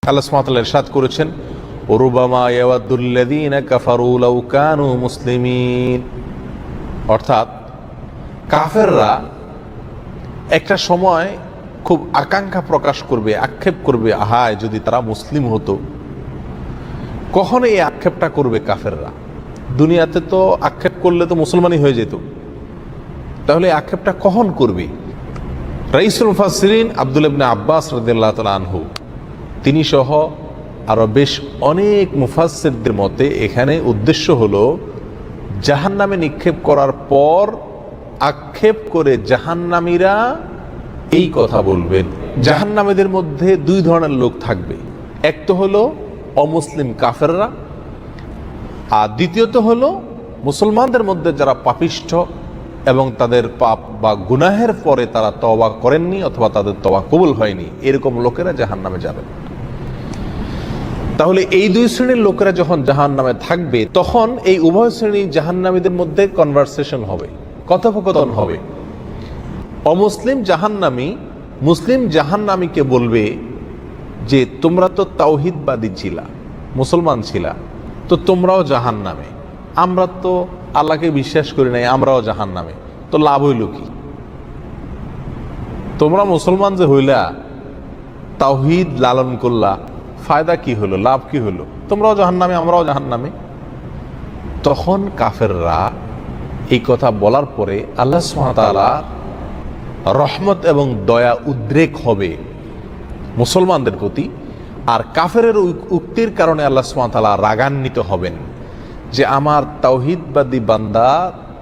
আল্লাহ সুবহানাহু ওয়া তাআলা ইরশাদ করেছেন, রুবামা ইয়াওয়াদ্দুল্লাযীনা কাফারু লাউ কানু মুসলিমিন। অর্থাৎ কাফেররা একটা সময় খুব আকাঙ্ক্ষা প্রকাশ করবে, আক্ষেপ করবে, আহায় যদি তারা মুসলিম হতো। কখন এই আক্ষেপটা করবে কাফেররা? দুনিয়াতে তো আক্ষেপ করলে তো মুসলমানই হয়ে যেত, তাহলে আক্ষেপটা কখন করবে? রাইসুল মুফাসসিরিন আব্দুল্লাহ ইবনে আব্বাস রাদিয়াল্লাহু তাআলা আনহু তিনি সহ আরো বেশ অনেক মুফাসসিরদের মতে এখানে উদ্দেশ্য হলো জাহান্নামে নিক্ষেপ করার পর আক্ষেপ করে জাহান্নামীরা এই কথা বলবেন। জাহান্নামীদের মধ্যে দুই ধরনের লোক থাকবে, এক তো হলো অমুসলিম কাফেররা, আর দ্বিতীয়ত হলো মুসলমানদের মধ্যে যারা পাপিষ্ঠ এবং তাদের পাপ বা গুনাহের পরে তারা তওবা করেননি অথবা তাদের তওবা কবুল হয়নি, এরকম লোকেরা জাহান্নামে যাবেন। তাহলে এই দুই শ্রেণীর লোকেরা যখন জাহান্নামে থাকবে, তখন এই উভয় শ্রেণী জাহান্নামীদের মধ্যে কনভারসেশন হবে, কথোপকথন হবে। অমুসলিম জাহান্নামী মুসলিম জাহান্নামীকে বলবে যে তোমরা তো তাওহীদবাদী ছিলা, মুসলমান ছিলা, তো তোমরাও জাহান্নামে, আমরা তো আল্লাহকে বিশ্বাস করি নাই, আমরাও জাহান্নামে, তো লাভ হইল কি? তোমরা মুসলমান যে হইলা, তাওহীদ লালন করলা, ফায়দা কি হলো, লাভ কি হলো? তোমরাও জাহান্নামে, আমরাও জাহান্নামে। তখন কাফেররা এই কথা বলার পরে আল্লাহ সুবহানাহু ওয়া তাআলা রহমত এবং দয়া উদ্রেক হবে মুসলমানদের প্রতি, আর কাফেরের উক্তির কারণে আল্লাহ সুবহানাহু ওয়া তাআলা রাগান্বিত হবেন যে আমার তাওহীদবাদী বান্দা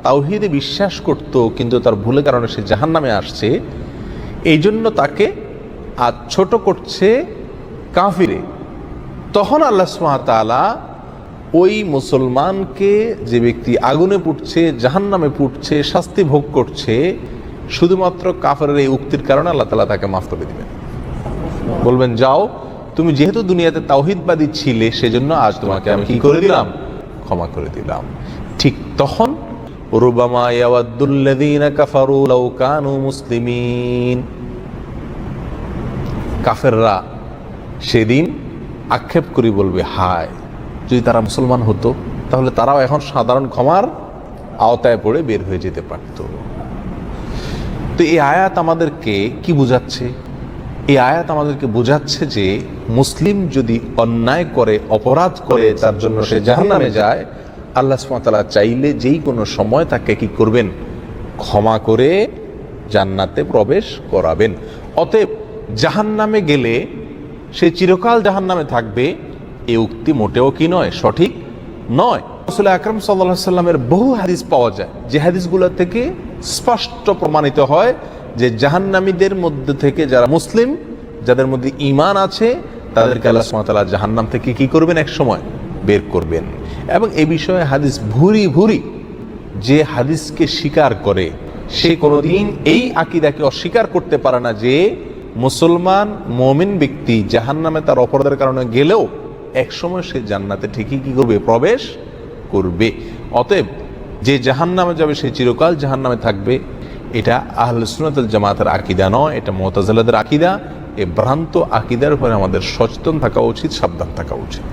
তাওহীদে বিশ্বাস করত, কিন্তু তার ভুলের কারণে সে জাহান্নামে আসছে, এই জন্য তাকে আজ ছোট করছে কাফিরে। তখন আল্লাহ সুবহানাহু ওয়া তাআলা ওই মুসলমানকে, যে ব্যক্তি আগুনে পুড়ছে, জাহান্নামে পুড়ছে, শাস্তি ভোগ করছে, শুধুমাত্র কাফেরের এই উক্তির কারণে আল্লাহ তাআলা তাকে মাফ করে দিবেন। বলবেন, যাও, তুমি যেহেতু দুনিয়াতে তাওহীদবাদী ছিলে, সেজন্য আজ তোমাকে আমি কি করে দিলাম? ক্ষমা করে দিলাম। ঠিক তখন রুবামা ইয়াওয়াদ্দুল্লাযীনা কাফারু লাউ কানু মুসলিমিন, কাফেররা সেদিন আক্ষেপ করে বলবে, হায় যদি তারা মুসলমান হতো, তাহলে তারাও এখন সাধারণ ক্ষমার আওতায় পড়ে বের হয়ে যেতে পারত। তো এই আয়াত আমাদেরকে কি বোঝাচ্ছে? এই আয়াত আমাদেরকে বোঝাচ্ছে যে মুসলিম যদি অন্যায় করে, অপরাধ করে, তার জন্য সে জাহান্নামে যায়, আল্লাহ সুবহানাহু ওয়া তাআলা চাইলে যেই কোনো সময় তাকে কি করবেন? ক্ষমা করে জান্নাতে প্রবেশ করাবেন। অতএব জাহান্নামে গেলে সে চিরকাল জাহান্নামে থাকবে, এই উক্তি মোটেও কি নয়, সঠিক নয়। রাসূল আকরাম সাল্লাল্লাহু আলাইহি সাল্লামের বহু হাদিস পাওয়া যায়, যে হাদিসগুলো থেকে স্পষ্ট প্রমাণিত হয় যে জাহান্নামীদের মধ্যে থেকে যারা মুসলিম, যাদের মধ্যে ঈমান আছে, তাদেরকে আল্লাহ সুবহানাহু ওয়া তাআলা জাহান্নাম থেকে কি করবেন? এক সময় বের করবেন। এবং এই বিষয়ে হাদিস ভুরি ভুরি। যে হাদিসকে স্বীকার করে সে কোনোদিন এই আকীদাকে অস্বীকার করতে পারে না যে মুসলমান মুমিন ব্যক্তি জাহান্নামে তার অপরাধের কারণে গেলেও এক সময় সে জান্নাতে ঠিকই কি করবে? প্রবেশ করবে। অতএব যে জাহান্নামে যাবে সে চিরকাল জাহান্নামে থাকবে, এটা আহলে সুন্নাত ওয়াল জামাতের আকীদা নয়, এটা মুতাজিলাদের আকীদা। এই ভ্রান্ত আকীদার উপরে আমাদের সচেতন থাকা উচিত, সাবধান থাকা উচিত।